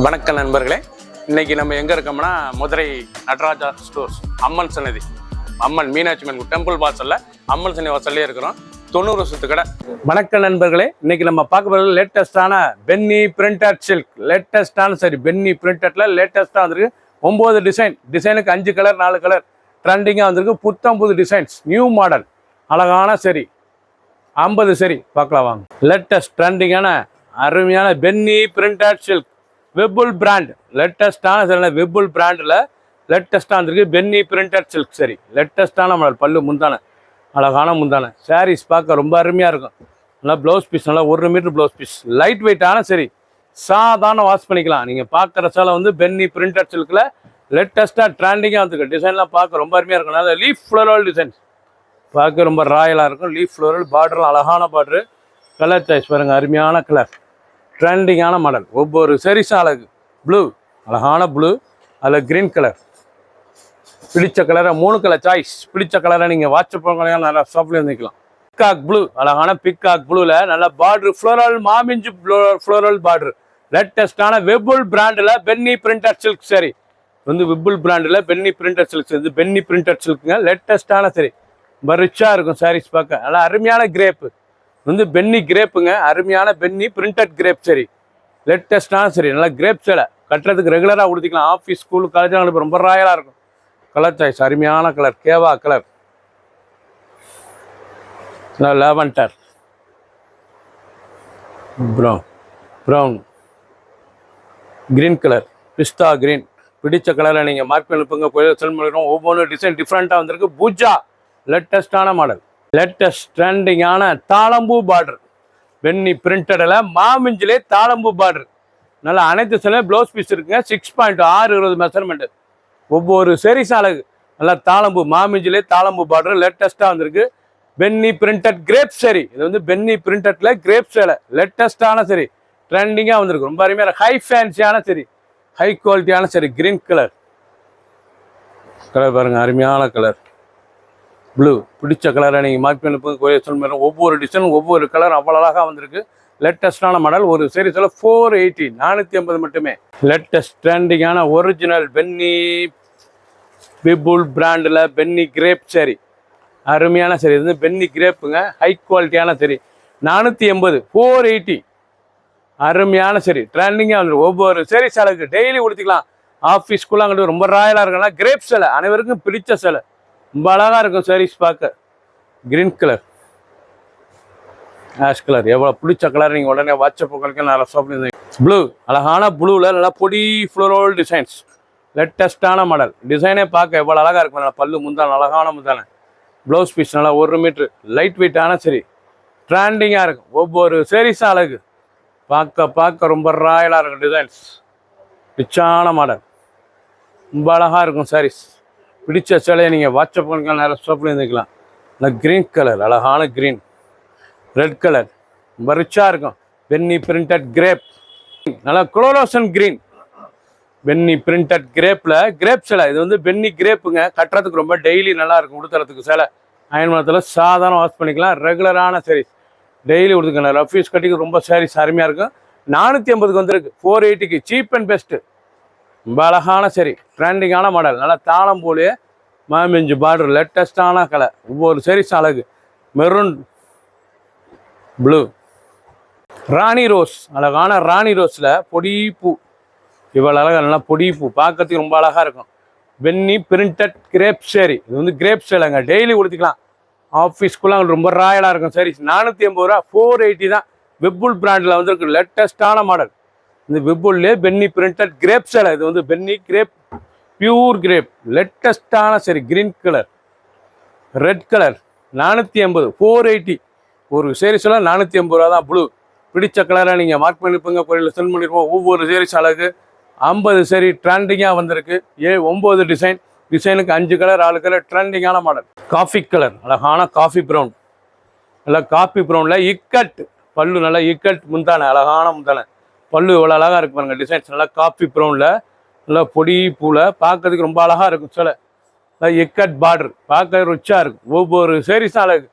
வணக்கம் நண்பர்களே, இன்னைக்கு நம்ம எங்க இருக்கோம்னா மதுரை நடராஜா ஸ்டோர்ஸ் அம்மன் சன்னதி, அம்மன் மீனாட்சி அம்மன் டெம்பிள் வாசல்ல அம்மன் சன்னதி வாசல்லே இருக்கிறோம். 90 வருஷத்து கடை. வணக்கம் நண்பர்களே, இன்னைக்கு நம்ம பார்க்க போகிறது லேட்டஸ்டான பென்னி பிரிண்டட் சில்க். பென்னி பிரிண்டட்ல லேட்டஸ்டா வந்திருக்கு. 9 டிசைனுக்கு 5 கலர் 4 கலர் ட்ரெண்டிங்காக வந்திருக்கு. புத்தம் புது டிசைன்ஸ், நியூ மாடல், அழகான சரி 50 சரி பார்க்கலாம் வாங்க. லேட்டஸ்ட் ட்ரெண்டிங்கான அருமையான பென்னி பிரிண்டட் சில்க் வெப்புல் பிராண்ட். லேட்டஸ்டான வெப்புல் பிராண்டில் லேட்டஸ்ட்டாக வந்திருக்கு பென்னி பிரிண்டட் சில்க். சரி லேட்டஸ்ட்டான மாடல். பல்லு முந்தான, அழகான முந்தான. சாரீஸ் பார்க்க ரொம்ப அருமையாக இருக்கும். நல்லா ப்ளவுஸ் பீஸ், நல்லா 1 மீட்டர் ப்ளவுஸ் பீஸ். லைட் வெயிட்டான சரி, சாதாரண வாஷ் பண்ணிக்கலாம். நீங்கள் பார்க்குற சேலை வந்து பென்னி பிரிண்டட் சில்கில் லேட்டஸ்ட்டாக ட்ரெண்டிங்காக வந்துருக்கு. டிசைன்லாம் பார்க்க ரொம்ப அருமையாக இருக்கும். நல்லா லீஃப் ஃப்ளோரல் டிசைன்ஸ் பார்க்க ரொம்ப ராயலாக இருக்கும். லீஃப் ஃப்ளோரல் பார்டர்லாம் அழகான பார்டரு. கலர் சாய்ஸ் பாருங்கள், அருமையான கலர், ட்ரெண்டிங்கான மாடல். ஒவ்வொரு சரிஸும் அழகு. ப்ளூ, அழகான ப்ளூ, அதில் க்ரீன் கலர். பிடிச்ச கலரை 3 கலர் சாய்ஸ். பிடிச்ச கலரை நீங்கள் வாட்ஸ்அப் பண்ணலாம், நல்லா ஷாப்லேயே வந்துக்கலாம். பிக்காக் ப்ளூ, அழகான பிக்காக் ப்ளூவில் நல்ல பார்டரு, ஃப்ளோரல் மாமிஞ்சு ஃப்ளோரல் பார்டரு. லேட்டஸ்டான வெப்புல் பிராண்டில் பென்னி பிரிண்டட் சில்க். சரி வந்து வெப்புல் பிராண்டில் பென்னி பிரிண்டட் சில்க். இது பென்னி பிரிண்டட் சில்க்குங்க. லேட்டஸ்டான சரி ரொம்ப ரிச்சாக இருக்கும். சாரீஸ் பார்க்க நல்லா அருமையான கிரேப்பு வந்து பென்னி கிரேப்புங்க. அருமையான பென்னி பிரிண்டட் கிரேப். சரி லேட்டஸ்டான சரி நல்லா கிரேப் சேலை கட்டுறதுக்கு ரெகுலராக கொடுத்திக்கலாம். ஆஃபீஸ், ஸ்கூல், காலேஜ் ரொம்ப ராயலாக இருக்கும். கலர் சாய்ஸ் அருமையான கலர், கேவா colour, lavender, brown, green colour, பிஸ்தா கிரீன். பிடிச்ச கலரை நீங்கள் மார்க் பண்ணி அனுப்புங்க. கோயில் செல் பண்ணிடுறோம். ஒவ்வொன்றும் டிசைன் டிஃப்ரெண்ட்டாக வந்திருக்கு. பூஜா லேட்டஸ்டான மாடல். லேட்டஸ்ட் ட்ரெண்டிங்கான தாளம்பூ பார்டர். பென்னி பிரிண்டடில் மாமிஞ்சிலே தாளம்பூ பார்டர். நல்லா அனைத்து சில ப்ளவுஸ் பீஸ் இருக்குங்க. 6.620 மெஷர்மெண்ட்டு. ஒவ்வொரு சரிஸ் அழகு. நல்லா தாளம்பூ மாமிஞ்சிலே தாளம்பூ பார்டர் லேட்டஸ்ட்டாக வந்திருக்கு. பென்னி பிரிண்டட் கிரேப் சரி. இது வந்து பென்னி பிரிண்டட்ல கிரேப் சேலை லேட்டஸ்டான சரி ட்ரெண்டிங்காக வந்திருக்கு. ரொம்ப அருமையான ஹை ஃபேன்சியான சரி, ஹை குவாலிட்டியான சரி. கிரீன் கலர் பாருங்கள், அருமையான கலர். ப்ளூ, பிடிச்ச கலரை நீங்கள் மார்க் பண்ணி கோயில் சொல்லுங்க. ஒவ்வொரு டிசைனும் ஒவ்வொரு கலர் அவ்வளோ அழகாக வந்திருக்கு. லேட்டஸ்டான மாடல். ஒரு சீரீஸில் 480 480 மட்டுமே. லேட்டஸ்ட் ட்ரெண்டிங்கான ஒரிஜினல் பென்னி வெப்புல் பிராண்டில் பென்னி கிரேப் சரி. அருமையான சரி. இது வந்து பென்னி கிரேப்புங்க. ஹை குவாலிட்டியான சரி. 480 480. அருமையான சரி ட்ரெண்டிங்காக வந்துடும். ஒவ்வொரு சரி சேலைக்கு டெய்லி கொடுத்துக்கலாம். ஆஃபீஸ்க்குள்ளே அங்கிட்டு ரொம்ப ராயலாக இருக்குன்னா கிரேப் சேலை அனைவருக்கும் பிடிச்ச சேலை. ரொம்ப அழகாக இருக்கும் சாரீஸ் பார்க்க. கிரீன் கலர், ஆஷ் கலர், எவ்வளோ பிடிச்ச கலர். நீங்கள் உடனே வாட்ஸ்அப் உங்களுக்கு நல்லா ஷாப்ல. ப்ளூ, அழகான ப்ளூவில் நல்லா பொடி ஃப்ளோரல் டிசைன்ஸ். லேட்டஸ்டான மாடல். டிசைனே பார்க்க எவ்வளோ அழகாக இருக்கும். நல்லா பல்லு முந்தான, அழகான முந்தான. ப்ளவுஸ் பீஸ் நல்லா 1 மீட்ரு. லைட் வெயிட்டான சரி ட்ரெண்டிங்காக இருக்கும். ஒவ்வொரு சாரீஸும் அழகு. பார்க்க ரொம்ப ராயலாக இருக்கும். டிசைன்ஸ் ரிச்சான மாடல். ரொம்ப அழகாக இருக்கும் சாரீஸ். பிடிச்ச சேலையை நீங்கள் வாட்ஸ்அப் பண்ணிக்கலாம், நிறைய ஷாப்ல இருந்துக்கலாம். இந்த க்ரீன் கலர், அழகான க்ரீன், ரெட் கலர் ரொம்ப ரிச்சாக இருக்கும். பென்னி பிரிண்டட் கிரேப், நல்லா குளோரோசன் க்ரீன். பென்னி பிரிண்டட் கிரேப்பில் கிரேப் சேலை. இது வந்து பென்னி கிரேப்புங்க. கட்டுறதுக்கு ரொம்ப டெய்லி நல்லா இருக்கும். உடுத்துறதுக்கு சேலை அயன்மனத்தில் சாதாரண வாஷ் பண்ணிக்கலாம். ரெகுலரான சாரீஸ் டெய்லி கொடுத்துக்கலாம். ரஃபீஸ் கட்டிக்கு ரொம்ப சாரீஸ் அருமையாக இருக்கும். 480 வந்திருக்கு. 480க்கு சீப் அண்ட் பெஸ்ட்டு. ரொம்ப அழகான சரி ட்ரெண்டிங்கான மாடல். நல்லா தாளம் போலே மாமிஞ்சு பார்டர். லேட்டஸ்டான கலர். ஒவ்வொரு சரிஸ் அழகு. மெரூன், ப்ளூ, ராணி ரோஸ், அழகான ராணி ரோஸில் பொடி பூ. இவ்வளோ அழகாக நல்லா பொடி பூ பார்க்கறதுக்கு ரொம்ப அழகாக இருக்கும். பென்னி பிரிண்டட் கிரேப் சேரி. இது வந்து கிரேப் சேலைங்க. டெய்லி கொடுத்துக்கலாம். ஆஃபீஸ்க்குள்ளே அங்கே ரொம்ப ராயலாக இருக்கும். சரி 480 ரூபா. 480 தான். வெப்புல் பிராண்டில் வந்துருக்கு. லேட்டஸ்டான மாடல். இந்த வெப்புல்லே பென்னி பிரிண்டட் கிரேப் சேலை. இது வந்து பென்னி கிரேப், பியூர் கிரேப். லேட்டஸ்டான சரி கிரீன் கலர், ரெட் கலர். 480 480. ஒரு சேரீஸ் எல்லாம் 480 ரூபா தான். ப்ளூ, பிடிச்ச கலரை நீங்கள் மார்க் பண்ணிப்போங்க. கோயிலில் சென்ட் பண்ணிடுவோம். ஒவ்வொரு சேரீஸ் அழகு. 50 சரி ட்ரெண்டிங்காக வந்திருக்கு. 9 டிசைனுக்கு 5 கலர் 6 கலர். ட்ரெண்டிங்கான மாடல். காஃபி கலர், அழகான காஃபி ப்ரௌன். நல்லா காஃபி ப்ரௌனில் இக்கட் பல்லு. நல்லா இக்கட் முந்தான, அழகான முந்தான. பல்லு இவ்வளோ அழகாக இருக்கு பாருங்கள். டிசைன்ஸ் நல்லா காஃபி ப்ரௌனில் நல்லா பொடி பூவில் பார்க்கறதுக்கு ரொம்ப அழகாக இருக்கும். சில இக்கட் பார்டர் பார்க்க ரிச்சாக இருக்கும். ஒவ்வொரு சாரீஸும் அழகு.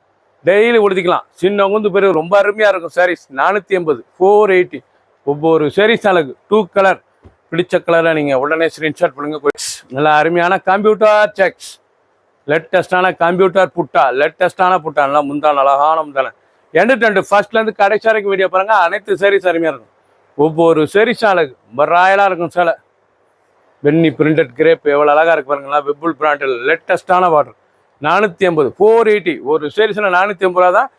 டெய்லி உடுத்திக்கலாம். சின்னவங்க வந்து பெரிய ரொம்ப அருமையாக இருக்கும் சாரீஸ். 480 480. ஒவ்வொரு சாரீஸ் அழகு. 2 கலர் பிடிச்ச கலரை நீங்கள் உடனே ஸ்க்ரீன்ஷாட் பண்ணுங்க. நல்லா அருமையான கம்ப்யூட்டர் செக்ஸ், லேட்டஸ்டான கம்ப்யூட்டர் புட்டா, லேட்டஸ்டான புட்டா, நல்லா முந்தான அழகான முந்தான. எண்டு ஃபர்ஸ்ட்லேருந்து கடைசி வரைக்கும் வீடியோ பாருங்க. அனைத்து சேரீஸ் அருமையாக இருக்கும். ஒவ்வொரு சேரீஸும் அழகு ராயலாக இருக்கும். சேலை பென்னி பிரிண்டட் கிரேப் எவ்வளோ அழகாக இருக்கு பாருங்களா. வெப்புல் பிராண்டில் லேட்டஸ்டான பார்டர் 450 480 ஒரு சேரீஸில் 450 ரூபா தான்.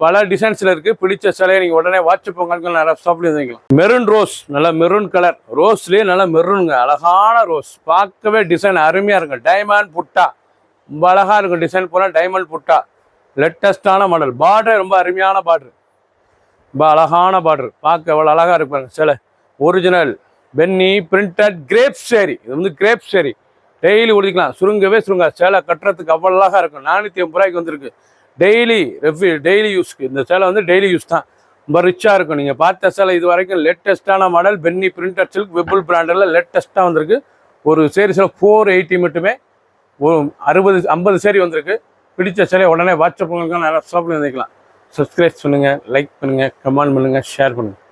பல டிசைன்ஸில் இருக்குது. பிடிச்ச சிலையை நீங்கள் உடனே வாட்ஸ்அப் உங்களுக்கு நிறைய ஷாப்லேயும் வாங்கிக்கலாம். மெரூன் ரோஸ், நல்லா மெரூன் கலர், ரோஸ்லேயே நல்லா மெரூனுங்க, அழகான ரோஸ், பார்க்கவே டிசைன் அருமையாக இருக்கும். டைமண்ட் புட்டா ரொம்ப அழகாக இருக்கும். டிசைன் போனால் டைமண்ட் புட்டா, லேட்டஸ்டான மாடல். பார்டர் ரொம்ப அருமையான பார்டர், ரொம்ப அழகான பார்டர், பார்க்க எவ்வளோ அழகாக இருப்பாங்க. சிலை original penny printed crepe sari. இது வந்து கிரேப் சேரீ, டெய்லி உடுத்திக்கலாம். சுருங்கவே சுருங்க, சேலை கட்டுறதுக்கு அவ்வளோ அழகாக இருக்கும். 450 ரூபாய்க்கு வந்துருக்கு. டெய்லி யூஸ்க்கு இந்த சேலை வந்து டெய்லி யூஸ் தான். ரொம்ப ரிச்சாக இருக்கும். நீங்கள் பார்த்த சேலை இது வரைக்கும் லேட்டஸ்ட்டான மாடல் பென்னி பிரிண்டட் சில்க் வெப்புல் பிராண்டில் லேட்டஸ்ட்டாக வந்திருக்கு. ஒரு சேரீஸில் 480 மட்டுமே. ஒரு 50 சேரீ வந்திருக்கு. பிடிச்ச சேலை உடனே வாட்ஸ்அப் பண்ணுங்க, நிறைய ஷாப்பில் வந்துக்கலாம். சப்ஸ்கிரைப் பண்ணுங்கள், லைக் பண்ணுங்கள், கமெண்ட் பண்ணுங்கள், ஷேர் பண்ணுங்கள்.